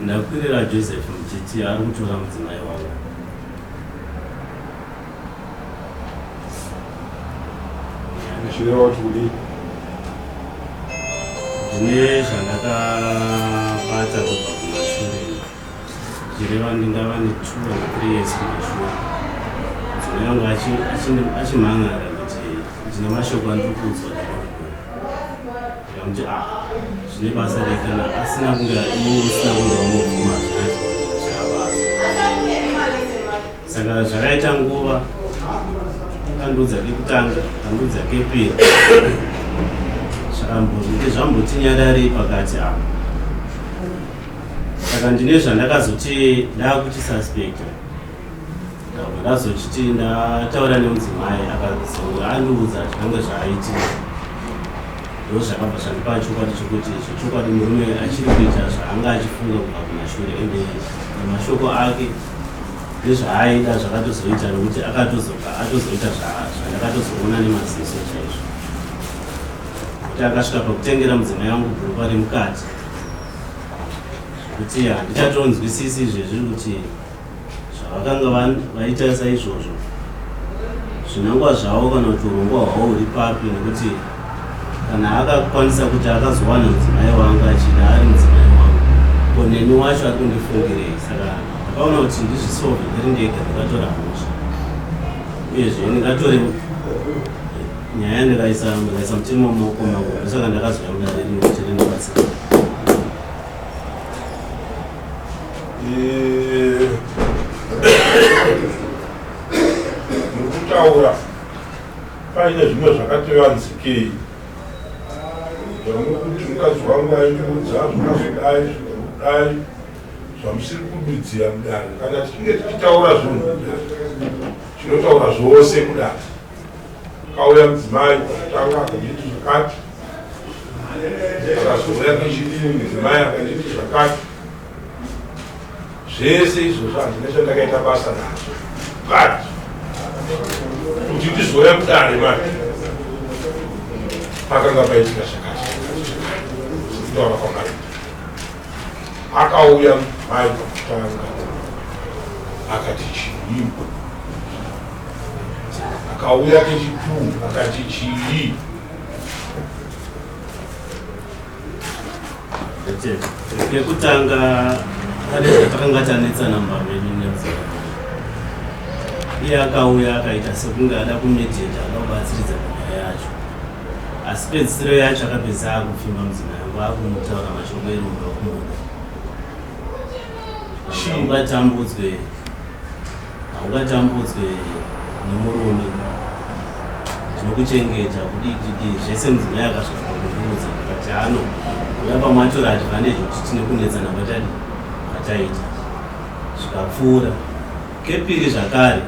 ndakwirira Joseph Mutiti ari kutora mudzimai wangu. Shire watu kudi ndine zvandakabata kubva kumashure zvireva ndingava ne 2 or 3 years kumashure. Mudzimai wangu achimhangara kuti ndine mashoko andiri kuudzwa kuti zvine basa rekana asina kunge usina kunge wamubvuma zvakavaza. Saka zvakaita nguva kandudza kekutanga kandudza kepiri zvakambozviti zvambotinyararei pakati apa. Saka ndine zvandakazoti ndakuchisuspecta ndabva ndazochiti ndataura nemudzimai akazonge andiudza zvinenge zvaiitika. Ndo zvakabva zvandipa chokwadi chokuti chokwadi murume achiri kuita zvaanga achifunga kubva kumashure ende nemashoko ake nezvaaida zvakatozoita nokuti atozoita zvandakatozoona nemaziso chaizvo. Kuti akasvika pakutengera mudzimai wangu bhurupa remukati kuti handichatonzwisisi izvezvi kuti zvavakanga vaita saizvozvo zvinangwa zvavo kana kuti urongwa hwavo huri papi, nekuti kana akakwanisa kuti akazowana mudzimai wangu achida ari mudzimai wangu koneni wacho ari kundifungirei. Saka ndakaona kuti ndizvisove ndiri ndega ndikatora mhosva uyezve ndingatore nyaya ndikaisa mutemo mumaoko mangu. Saka ndakazouya mudareri nokuti rinobatsira. mukutaura paine zvimwe zvakativanzikei zvamukuti mukadzi wangu aindiudza zvakazodai zvinodai zvamusiri kududzira mudare. Kana tichinge tichitaura zvinhu tinotaura zvose kudai. Kauya mudzimai pakutanga akanditi zvakati, akazouya kechidini mudzimai akanditi zvakati. Zvese izvozvo handine chandakaita basa nazvo but kuti ndizouya mudare manje pakanga paitika zvakati taura kwamai. Akauya mai pakutanga akati chii, akauya kechituu akati chii. Kekutanga pane zvatakanga tanetsana mbameni nemudzimai. Iye akauya akaita sekunge ada kumedhedha ada kubatsiridza panyaya yacho, asi pedzisiro yacho akapedza akupfimba mudzimai wangu akumutaura mashoko erunga kumuda. Haungatambudzwe nemurume tinokuchengeta kudikidi zvese. Mudzimai akasvika kundiudza kuti ano uya pamwe atora advantage kuti tine kunetsana kwataita zvikapfuura. Kepiri zvakare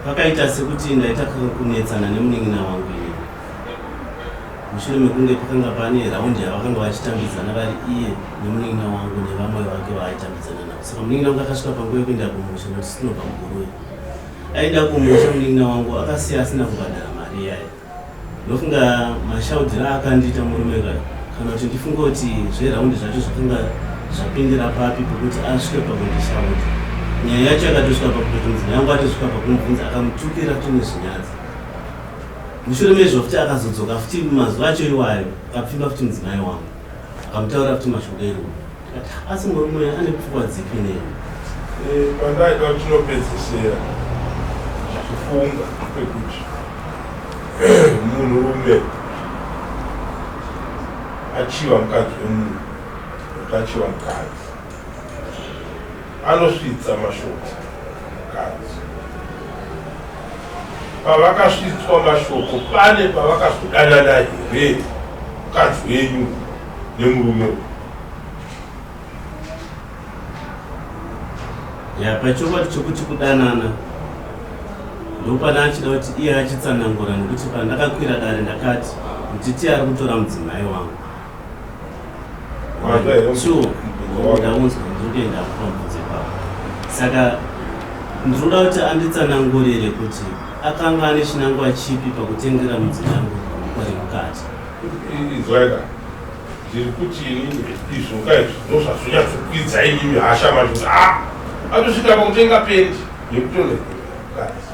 pakaita sekuti ndaita kunetsana nemunin'ina wangu ini mushure mekunge pakanga pane raundi yavakanga vachitambidzana vari iye nemunin'ina wangu nevamwe vake vaaitambidzana navo. Saka munin'ina wangu akasvika panguva yekuenda kumusha nokuti tinobva muguruwe. Aida kumusha munin'ina wangu akasiya asina kubhadhara mari iyayo. Ndofunga mashaudhiro akandiita murume kana kuti ndifunga kuti zveraundi zvacho zvakanga zvapindira papi pekuti asvike pakundishaudha. Nyaya yacho yakatosvika pakuti mudzimai wangu atosvika pakumubvunza akamutukira futi nezvinyadzo. Mushure mezvo futi akazodzoka futi mazuva acho iwayo akapfimba futi mudzimai wangu akamutaura futi mashoko erungu. Asi murume ane pfungwa dzipi nei? Pandaida kuti tinopedzisira zvichifunga kwekuti munhurume achiva mukadzi wemunhu kuti achiva mukadzi anosvitsa mashoko mukadzi. Pavakasvitswa mashoko pane pavakazodanana here mukadzi wenyu nemurume. Pachokwadi chokuti kudanana ndopana achida kuti iye achitsanangura, nekuti pandakakwira dare ndakati Mutiti ari kutora mudzimai wangu. Ndaunzwa ndinoenda kupambudze pavo. Saka ndinoda kuti anditsanangurire kuti akanga ane chinangwa chipi pakutengera mudzimai wangu kwari mukati. zviri kuti inini izvoka izvi ndozvazonyatsokwidza inimi hasha mazvoti atosvika pakutenga pendi yekutonekukadzi.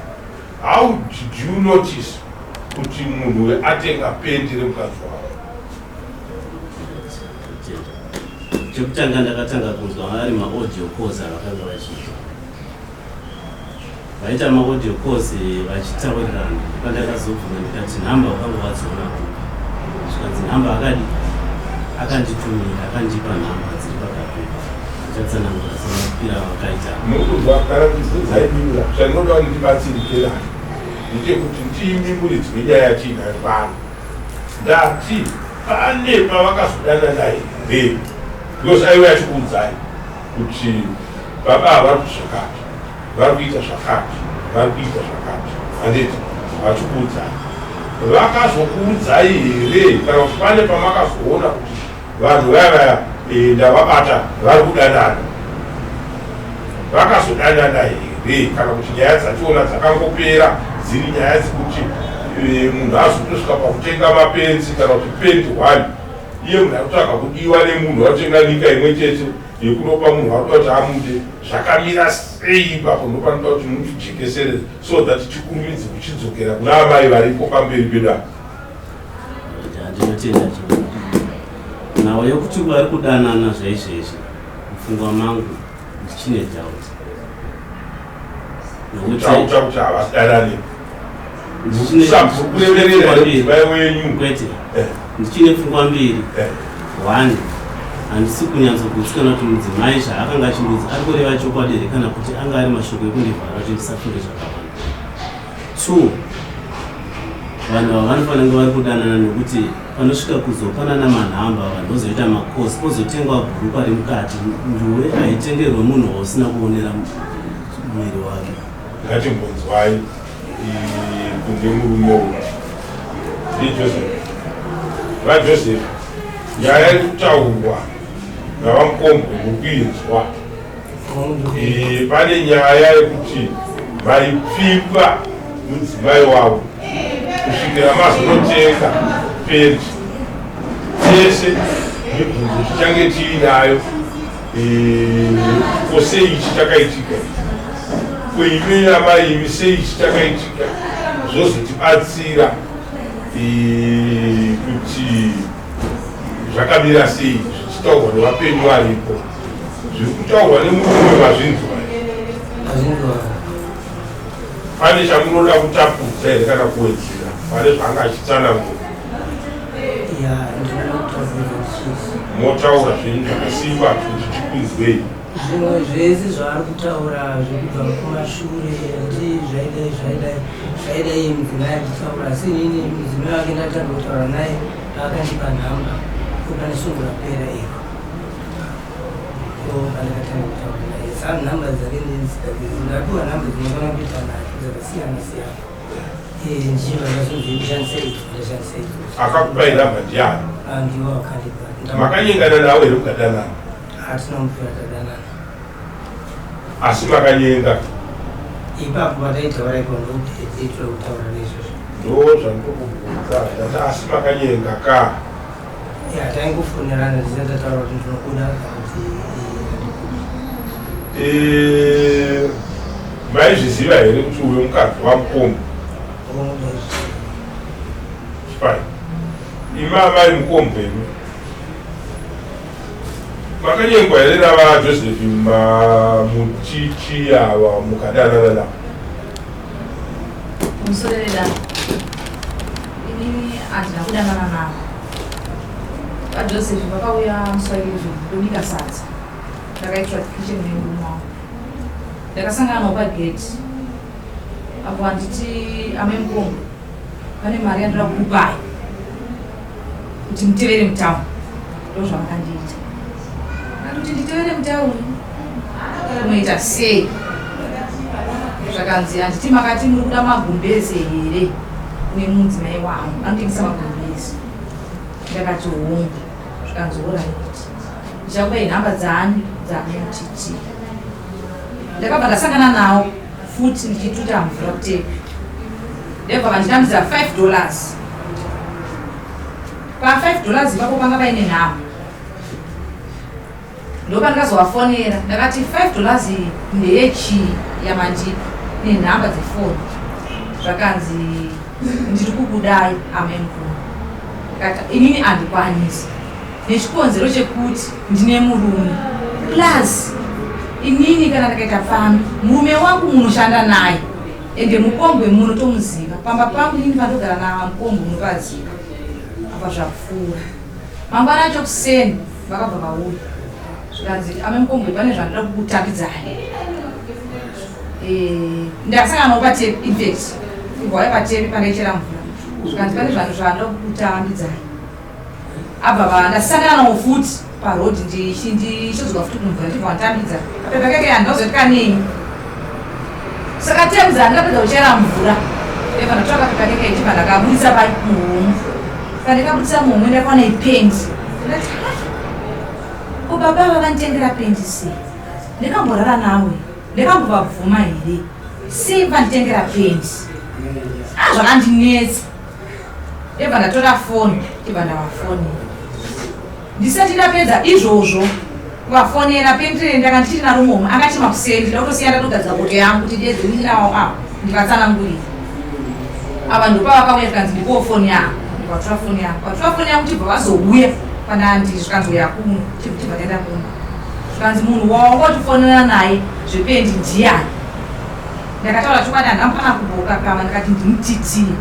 How did you notice kuti munhu atenga pendi remukadzi wavo? Chekutanga ndakatanga kunzwa ari maaudio calls avakanga vachiita. Vaita maaudio calls vachitaurirana. Pandakazobvunza ndikati nhamba wakanga wadziona kupi? Zvikanzi nhamba akanditumira, akandipa nhamba dziri pakapepa. Achatsanangura semapira avakaita. Munokuzwa karakizedzai mira zvandinoda kuti ndibatsirikerani ndechekuti ndiimimuridzi wenyaya yatiinayo pano. Ndati pane pavakazodana naye here because aiwe achikuudzai kuti baba vari zvakati, vari kuita zvakati, vari kuita zvakati, handiti vachikuudzai. Vakazokuudzai here kana kuti pane pamakazoona kuti vanhu vaya ndavabata vari kudanana, vakazodanana here kana kuti nyaya dzationa dzakangopera dziri nyaya dzekuti munhu azotosvika pakutenga mapenzi kana kuti pendi 1 iye munhu akutsvaga kudiwa nemunhu watotenga nyika imwe chete yekunopa munhu akuda kuti amude. Zvakamira sei ipapo? Ndopanoda kuti mutijekesere so that tikurumidze kuchidzokera kuna amai varipo pamberi pedu apa. Ndinotenda chino nawo yokuti vari kudanana zvaizvezvi mufungwa mangu ndichine doubt. Nokuti kuti havasidanani ndichine pfungwa mbiri. 1, handisi kunyatsokutsikanwa kuti mudzimai zvaakanga achindudzi ari kureva chokwadi here kana kuti anga ari mashoko ekundivhara kuti ndisafunge zvakawanda. 2, vanhu ava vanofanira kunge vari kudanana nekuti panosvika kuzopanana manhamba vanhu vozoita makosi pozotengwa bhurukwa remukati nduwe haitengerwe munhu usina kuonera mwiri wake. Ngatimbonzwai kune murume uyu ndiJoseph. VaJoseph nyaya iri kutaurwa navamukombwe mukuinzwa. Pane nyaya yekuti vaipfipa mudzimai wavo kusvikira mazonotenga pendi. Tese mibvunzo tichange tiinayo ko sei ichi chakaitika, kuimi namaimi sei ichi chakaitika, zvozotibatsira kuti zvakamira sei zvichitaurwa nevapenyu varipo. Zviri kutaurwa nemurume mazvinzwa. Pane chamunoda kutapudza here kana kuwedzera pane zvaanga achitsanangura? Motaura zvinhu zvakasimba kuti tikunzwei. Zvimwe zvese zvaari kutaura zvekubva kumashure kuti zvaidai mudzimai achitaura, asi inini mudzimai wake ndatanga kutaura naye akandipa nhamba pane sungu rapera iro pandakatanga kutaura naye. Saka nhamba dzake ndapiwa nhamba dzinokona kuita nadzo dzakasiyana siyana. Njiva zvazonzishandisa izvo ndashandisa izvo. Akakupai nhamba ndiani? Ndiwo akandipa. Makanyengana nawe here mukadanana? Hatina mupira tadanana. Asi makanyenga? Ipapo pataitaura ipo ndokuteitira kutaura nezvozvo. Ndo zvandokubvunza ndati asi makanyenga ka? Taingofonerana ndisati tataura kuti ndinokuda kuti maizviziva here kuti uyo mukadzi wamukombo? Fine. Imamai mukombo imi makanyengwa here navaJoseph mutichi ava mukadanana navo? Musorera inini handina kudanana navo. VaJoseph vakauya muswairi ndobika sadza ndakaitwa kicheni nemurume wavo. Ndakasangana navo pageti apo handiti amai mukombo pane mari yandira kukupai kuti mutevere mutauni. Ndo zvavakandiita. Kuti nditevere mutauni unoita sei? Zvakanzi handiti makati muri kuda magumbeze here nemudzimai wangu anotengesa magumbeze. Ndakati hongu. Zvikanzi oraiti ndichakupai nhamba dzaanotiti. Ndakabva ndasangana nawo futi ndichituta mvura kutepi ndebva vanditambidza $5 $5 ipapo panga paine nhamo. Ndopandikazowafonera ndakati $5 ndeyechi yamandipa nenhamba dzefoni. Zvakanzi ndiri kukudai amemukuru. Kati inini handikwanisi nechikonzero chekuti ndine murume plus inini kana ndakaita fambi murume wangu munoshanda naye ende mukombwe muno tomuziva pamba pangu inini pandogara namukombwe munopaziva apa zvapfuura. Mangwana acho kuseni vakabva vauya zvikanzi amemukombwe pane zvandoda kukutambidzai. Ndakasangana nawo patepi infact igwaya patepi pandaichera mvura zvikanzi pane zvanhu zvandoda kukutambidzai. Abva ndasangana nawo futi parodi ndichizodzwa futi kumvura ndibva wanditambidza kapepa kake handauziva kuti kanei. Saka temza ndakapedza kuchera mvura ndibva ndatsvaka kapepa kake ndibva ndakabudisa muhomwe. Saka ndikabudisa muhomwe ndakaona ipendi ndati baba vakanditengera pendi sei ndikamborara nawe ndikambovabvuma here sei vanditengera pendi zvakandinetsa. Ndibva ndatora foni ndibva ndavafonera ndisati ndapedza izvozvo kuvafonera pendire ndakanditiri narumomo akati makuseni ndida kutosiya ndatogadzira boto yangu kuti ndiyedzemininawo apo ndikatsanangurira. Ava ndopavakauya zvikanzi ndipowo foni yangu ndikatora foni yangu vatora foni yangu tibva vazouya pandandiri zvikanzi uya kuno tibva ndaenda kuno zvikanzi munhu wawangotifonera naye zvependi ndiyani. Ndakataura chokwadi handamupana kuboka kama ndikati ndimutitiye.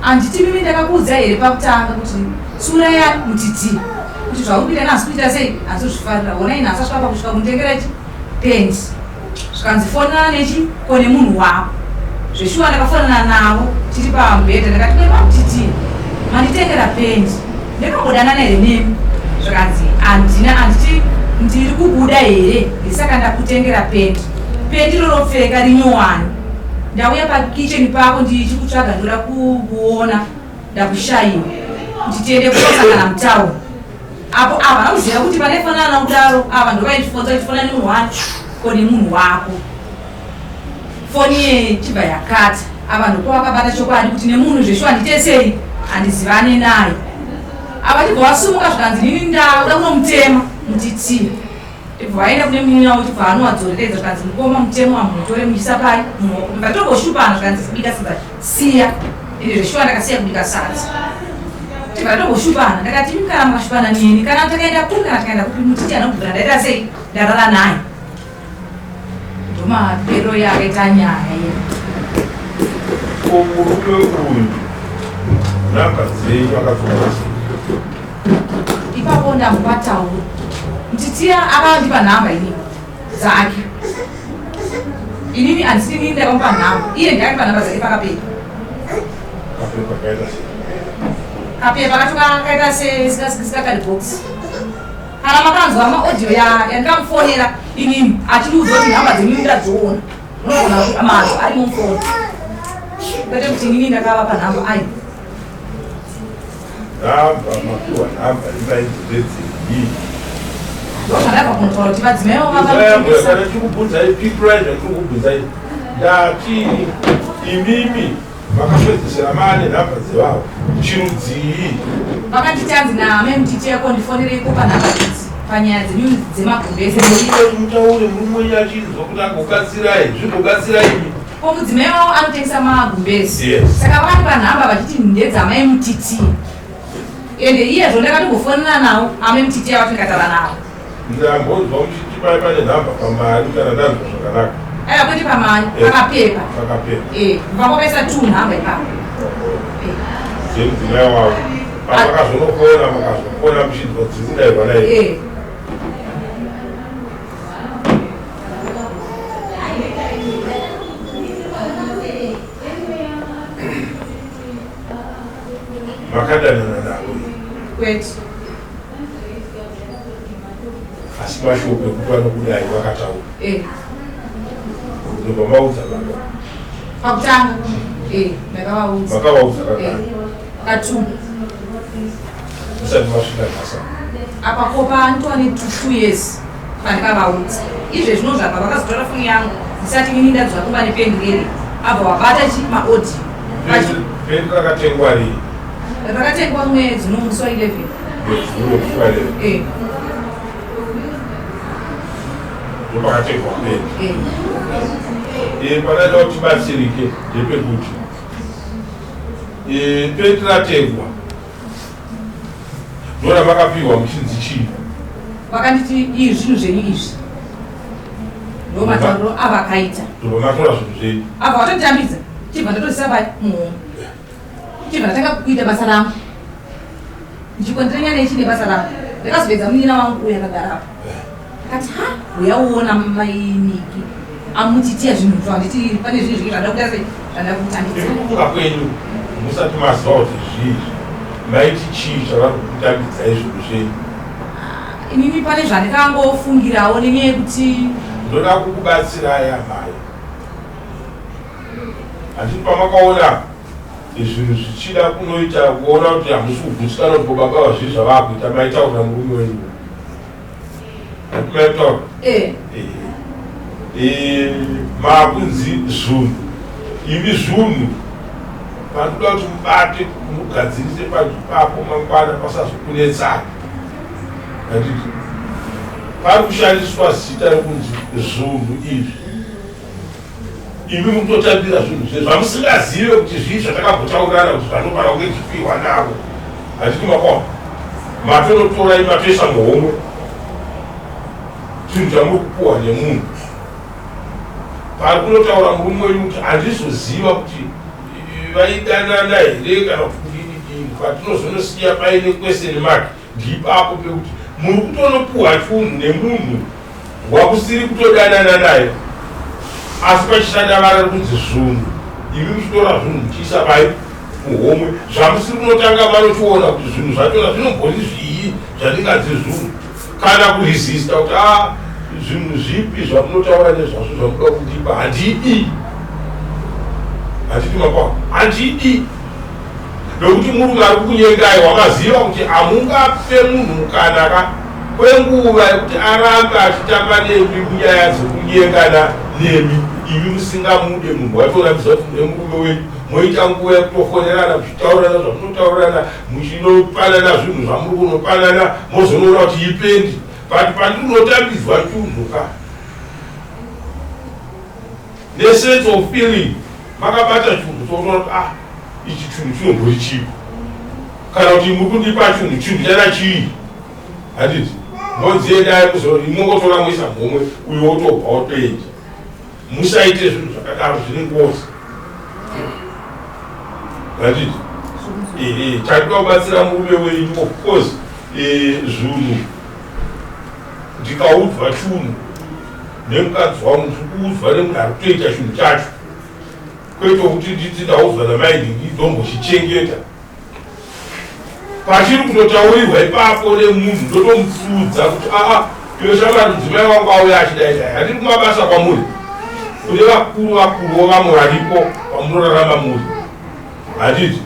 Handiti mimi ndakakuudza here pakutanga kuti suraya mutitiye kuti zvaurikuita nhasi kuita sei handizozvifarira ona ine hasasvika pakusvika kunditengera pendi. Zvikanzi fonana nechikone munhu wako zveshuwa ndakafonana navo tiri pamubhedha ndakati kwemamutitiye manditengera pendi ndakambodana here nemi. Zvikanzi handiti ndiri kubuda here ndisaka ndakutengera pendi. Pendi roropfeka rinyowani ndauya pakicheni pako ndichikutsvaga ndoda kuona ndakushayiwa kuti tiende kusangana mutauni apo ava nauziva kuti vanaifanana kudaro ava ndovaitifonza itifona nemunhu wani kone munhu wako. Foni yechibva yakata ava ndokwavakabata chokwadi kuti nemunhu zveshuwa nditesei handizivane naye. Ava tibva vasumuka zvikanzi nini ndauda kunomutema mutitiye. Ndibva vaenda kune mini wavo tibva anowadzoreredza zvikanzi mukoma mutemo wamutore muchisa pai vatogoshuphana zvikanzi kubika sadza siya ende zveshuwa ndakasiya kubika sadza. Tibva togoshuphana ndakati imi kana mukashuphana nini kana takaenda kuri kana takaenda kupi mutiti anobvira ndaita sei ndarara naye. Ndomapero yakaita nyaya iya. Murume uyu nhamba dzei vakafoma sei? Ipapo ndamubataura mutitiya akandipa nhamba inini dzake. Inini handisini nini ndakamupa nhamba iye ndakatipa nhamba dzake pakapepa. Kapepa kaita sei? Kapepa katokaita sesikakadibhokisi. Kana makanzwa maaudio yandikamufonera inini achiriudzwa kuti nhamba dzenini ndadziona unogona kuti mazo ari mufoni kwete kuti inini ndakavapa nhamba ai nhamba mapiwa nhamba imaidedzei ndakava kunotaura kuti vadzimaivo kana tikubvunzai pipurai zvatirikubvunzai ndati imimi makapedzesera maane nhamba dzevavo chirudzii vakanditanzi namemutitieko ndifonereiko panhamba idzi panyaya dzenyu dzemagumbese mutaure murume achinzwa kuti agogadzirai zvigogadzirai ko mudzimai wavo anotengesa magumbese. Yes. Saka vakandipa nhamba vachiti ndedzamai mutiti ende iyezvo ndakatogofonera navo amai mutiti ava tikatara navo ndambonzwa muchiti pai pane nhamba pamari kana ndanzwa zvakanaka aiva kwete pamari pakapepa pakapepa vakokaisa 2 nhamba ipapo dzemudzimai wavo makazonokona makazokona muchinzwa dzisindairwa naye makadanana navo kwete asi mashope kuti vanokudai vakataura ndobva maudza vava pakutanga ndakavaudza makavaudza kakana katuma musati masvika nhasa apakopa nditova ne2 years pandikavaudza izve zvino zvapa vakazotora foni yangu ndisati ini ndadzwa kumba nependi reri abva wabata maaudio pendi rakatengwa rii rakatengwa mwedzi nomusi wa 11 ndopakategwa mwedzi padaita kuti tibatsirike ndepekuti petirategwa ndona makapiwa muchinzi chii vakanditi izvi zvinhu zvenyu izvi ndo matauro avakaita ndomatora zvinhu zvenyu apa watotambidza chibva ndatosisa muhomwe chibva ndatanga kuita basa rangu ndichikondirenya nechine basa rangu ndakazopedza munyina wangu uyo akagarapo akati uyauona mainiki amutitiya zvinhu zvanditi pane zvinhu zviki zvanda kuita sei zvanda kutambidza kufunga kwenyu musati maziva kuti zvizvi maiti chii zvava kutambidzai zvinhu zvenyu inini pane zvandikangofungirawo nenyaya yekuti ndoda kukubatsirai amai handiti pamakaona zvinhu zvichida kunoita kuona kuti hamusi kugutsikana kuti baba vazvii zvavakuita maitaura murume wenyu maitaura makunzi zvunhu imi zvunhu pandoda kuti mubate mugadzirise papo mangwana pasazokunetsana handiti pari kushandiswa zita rekunzi zvunhu izvi imi mutotambira zvinhu zvezvo vamusingazive kuti zvii zvatakambotaurirana kuti zvanofana kunge chipiwa navo handiti makona matonotora imatoisa muhomwe chinhu chamuri kupuwa nemunhu pari kunotaura murume wenyu kuti handizoziva kuti vaidanana here kana kudini patinozonosiya paine question mark ndipapo pekuti muri kutonopuhwa chunhu nemunhu wakusiri kutodanana naye asi pachishanda vari kunzi zvunhu ivi muchitora zvinhu muchiisa pai muhomwe zvamusiri kunotanga vanochiona kuti zvinhu zvachona zvinombori zvii zvandinganzi zvunhu kana kuresista kuti zvinhu zvipi zvamunotaura nezvazvo zvamuda kundipa handidi handiti mapaa handidi nokuti murume ari kunyengai wamaziva kuti hamungape munhu mukanaka kwenguva yekuti arambe achitamba nemi munyaya dzekunyengana nemi imi musingamude munhu watorambisa kuti nemurume wenyu moita nguva yekutofonerana muchitaurirana zvamunotaurirana muchinopanana zvinhu zvamuri kunopanana mozonoona kuti ipendi but pandinotambidzwa chunhu ka nesense of feeling makabata chunhu toona ichi chunhu chinombori chipo kana kuti muri kundipa chunhu chana chii handiti modziendai imongotora moisa mhomwe uyo wotobva wotoenda musaite zvinhu zvakadaro zvine ngozi handiti tandida kubatsira murume wenyu of course zvinhu ndikaudzwa chunhu nemukadzi wangu ndikuudzwa nemunhu ari kutoita chinhu chacho kwete kuti nditi ndaudzwa namaindi ndidombochichengeta pachiri kutotaurirwa ipapo nemunhu ndotomupfuudza kuti iwe shamari mudzimai wangu auya achidaidai handiri kumabasa kwamuri kune vakuru vamwe varipo pamunorarama muri handiti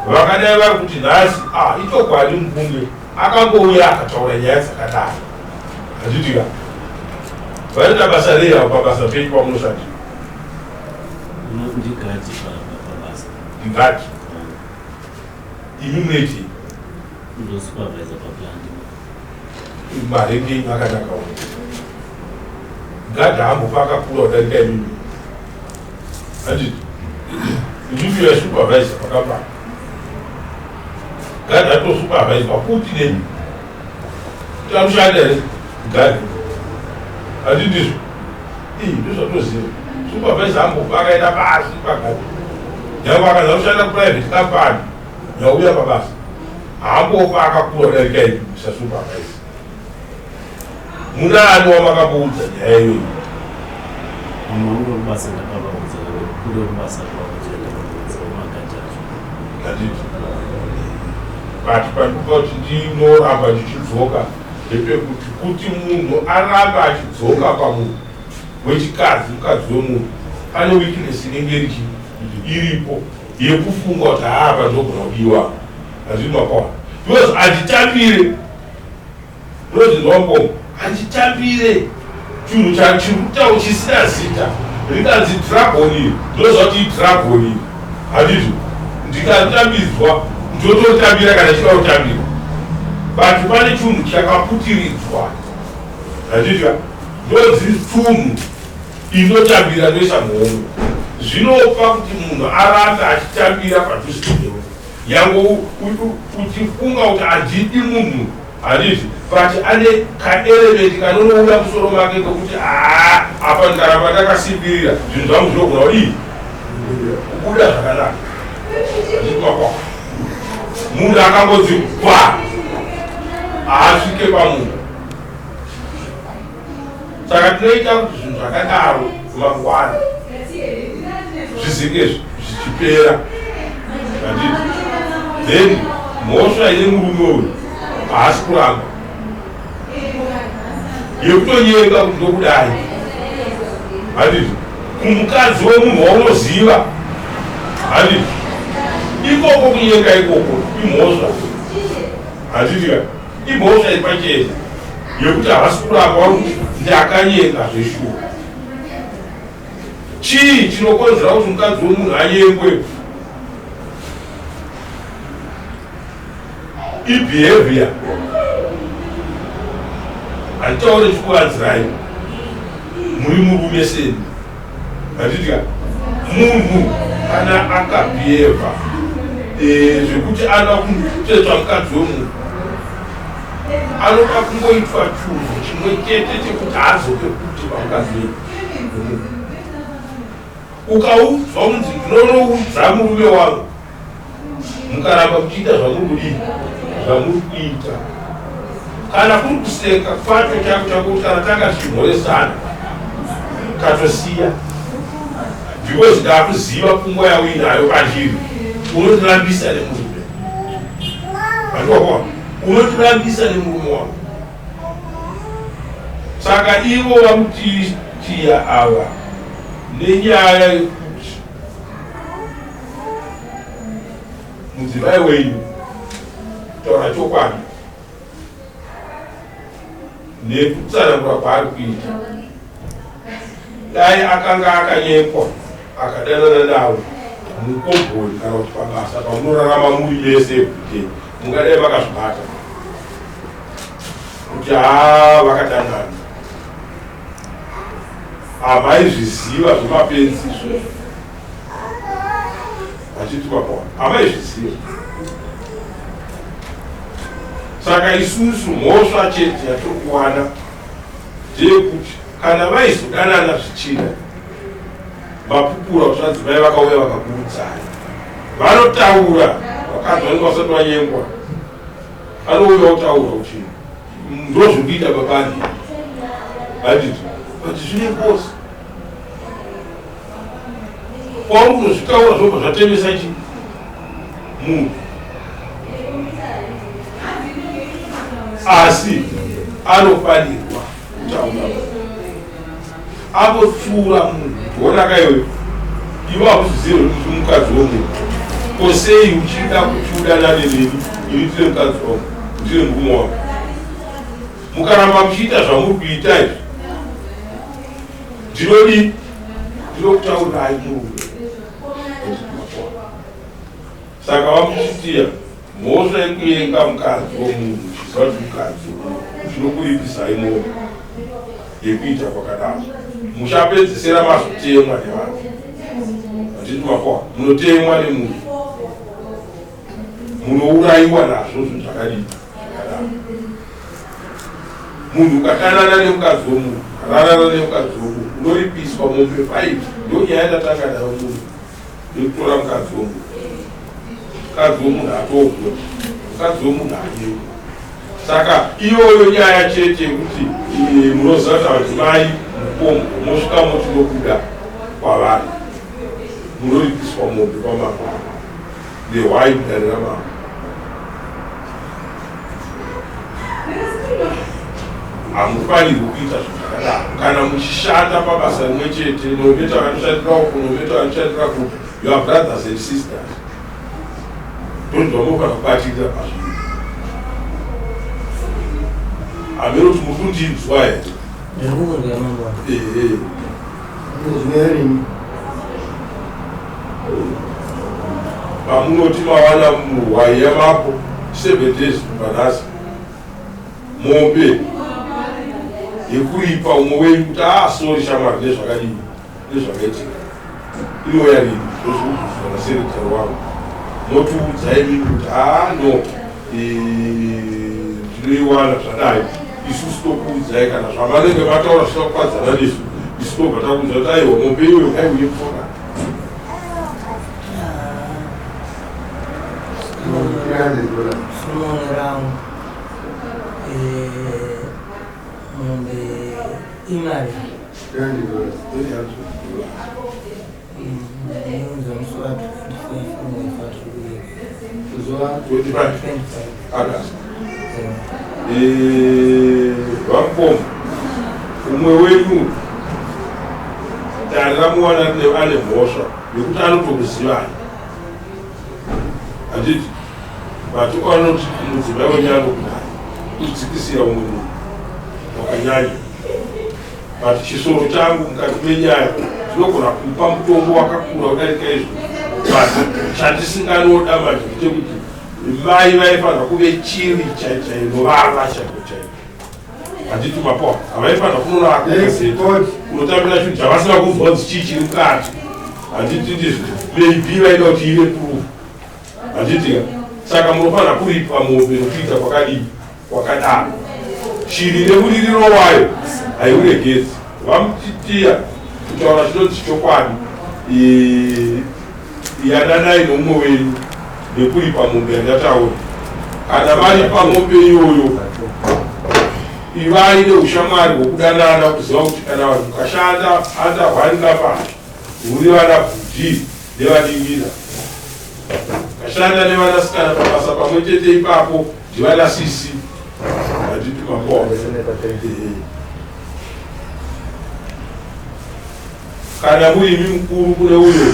vakadai vari kuti nhasi itokwadi mukunge akangouya akataura nyaya dzakadaro handitika vaita basa rei avo pabasa penyu pamunoshandi ndingati imi munoitei marenge enyu akanakawo gadha ambopa akakura kudarika imimi handiti imimi yasupervisor pakapana gadha atosupervisor kuti nemi tamushanda here gadha handitizvo ndozvatoziva supervisor ambopa akaenda pasi pagadha nyange akaza kushanda kuprivate company yauya pabasa hambopa akakura kudarika imimi sasupervisor munani wamakabuudza nyaya iyoyi but panduka kuti ndinoramba ndichidzoka ndepekuti kuti munhu aramba achidzoka pamunhu wechikadzi mukadzi wemunhu pane weakness inenge iripo yekufunga kuti apa ndogona kudiwa hazvimakwana because handitambire ndozvinwambongo handitambire chinhu chachiri kutaura chisina zita rikanzi dragoni ndozva kuti dragoni handizvo ndikatambidzwa ndototambira kana chika kutambirwa but pane chinhu chakaputiridzwa zvatidya ndodzi pfumu inotambira noisa mhomho zvinopa kuti munhu arambe achitambira padhuze newe yango uchifunga kuti handidi munhu handiti but ane kaelementi kanonouya musoro make kekuti apa ndaramba ndakasimbirira zvinhu zvangu zvinogona kudii kubuda zvakanaka achikwakwa munhu akangodzi kwa haasvike pamunhu saka tinoita kuti zvinhu zvakadaro mangwana zvizinge zvichipera handiti then mhosva ine murume uyu haasi kuramba yekutonyenga kuti ndokudai handiti kumukadzi wemunhu waunoziva handiti ikoko kunyenga ikoko imhosva handitika imhosva ipachena yekuti havasi kuramba vakuti ndakanyenga zveshuwa chii chinokonzera kuti mukadzi wemunhu anyengwe ibehavior handitaure chikuvanzirai muri murume seni handitika munhu kana akabheheva zvekuti ana kutsvetsva mukadzi wemunhu anoda kungoitwa chunhu chimwe chete chekuti hazope kuti pamukadzi wemunhu ukaudzwa kunzi ndinonoudza murume wangu mukaramba muchiita zvamuri kudii zvamuri kuita kana kuri kuseka kwacho chako chakuti kana tanga tichimhoresana katosiya because ndakuziva pfungwa yavo inayo pachiri unotirambisa nemurume andikakona unotirambisa nemurume wangu saka ivo vakutitia ava nenyaya yekuti mudzimai wenyu taura chokwadi nekutsanangura kwaari kuita dai akanga akanyekwa akadanana navo mukomboni kana kuti pabasa pamunorarama muri vese kuti mungadai makazvibata kuti vakadanana hamaizviziva zvemapenzi izvo vachiti pakwa hamaizviziva saka isusu mhosva chete yatiri kuwana ndeyekuti kana vaizodanana zvichida mapupura kuti vadzimai vakauya vakakuudzai vanotaura vakadzi vanenge vasati vanyengwa anouya kutaura kuti ndozvokuita babani handiti kuti zvine kosi kwauri kunozvitaura zvobva zvatemesa chii munhu asi anofanirwa kutaura apopfuura munhu ndionaka iwe ivo hakuzviziva kuti mukadzi womunhu kosei uchida kuti udanane neni ini tine mukadzi wangu ndine murume wangu mukaramba muchiita zvamuri kuita izvi ndinodii ndinokutaurirai murume saka vamuchitiya mhosva yekuyenga mukadzi womunhu chiziva kuti mukadzi zvinokuripisa imomo yekuita kwakadaro muchapedzisira mazotemwa nevanhu handiti makwa munotemwa nemunhu munourayiwa nazvo zvinhu zvakadii zvakadaro munhu ukadanana nemukadzi womunhu ranana nemukadzi womunhu unoripiswa mombe 5 ndonyaya ndatanga nayo munhu nekutora mukadzi womunhu mukadzi womunhu atogwe mukadzi womunhu anyengwe saka iyoyo nyaya chete yekuti munoziva kuti vadzimai mukombo mosvika motinokuda kwavanhu munoripiswa mombe pamama nehwai kudarira mama hamufanirwi kuita zvakadaro kana muchishanda pabasa rimwe chete nometa vanoshandira uku nometa vanoshandira ku your brothers and sisters ndozvamofana kubatirira pazvinhu hameno kuti muri kundinzwa here ndikukurwa mangwana pamunoti mawana muhwaiyamapo 7 days panhasi mombe yekuipa umwe wenyu kuti sori shamwari nezvakadii nezvakaitika inoya rini zozvuzvana serekitari wangu motiudzai mimi kuti no ndinoiwana zvadai isusu tokuudzai kana zvamanenge mataura zvisakukwadzana nezvo isu tobva takuudza kuti aiwa mombe iyoyo kaiuye kupona Sumoneramu mombe imari niunza muswatu 25 August vamupomba umwe wenyu ndaramuwana ane mhosva yekuti anotokuzivai handiti vatukanoti mudzimai wenyano kudai kudzikisira umwe munhu wakanyanya but chisoro changu mukati menyaya tinogona kupa mutombo wakakura udarika izvo but chandisinganoda manje ndechekuti mai vaifanira kuve chiri chainovava chaiko chaiko handiti mapoa havaifanira kunotambira chinhu chavasina kuzonzi chii chiri mukati handiti ndizvo maybe vaida kuti ive proof handitika saka munofanira kuripa mombe nokuita kwakadii kwakadaro shiri nemuririro wayo haiuregedzi vamutitiya kutaura chinonzi chokwadi yananai nomumwe wenyu nekuripa mombe yandataura kana varipa mombe iyoyo ivai neushamwari hwokudanana kuziva kuti kana vanhu mukashanda handa hwaringapani huri vana bhudhi nevaningira kashanda nevanasikana pabasa pamwe chete ipapo ndivana sisi handiti mapoa kana muimi mukuru kune uyo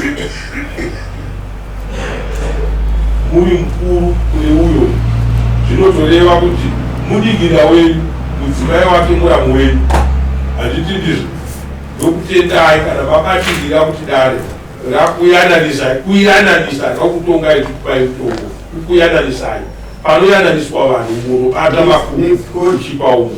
muri mukuru kune uyo zvinotoreva kuti mudigira wenyu mudzimai wake muramu wenyu handiti ndizvo ndokutendai kana makatingira kuti dare rakuyananisai kuyananisa rakutongai kupai mutombo kukuyananisai panoyananiswa vanhu munhu ata makuru uchipa umwe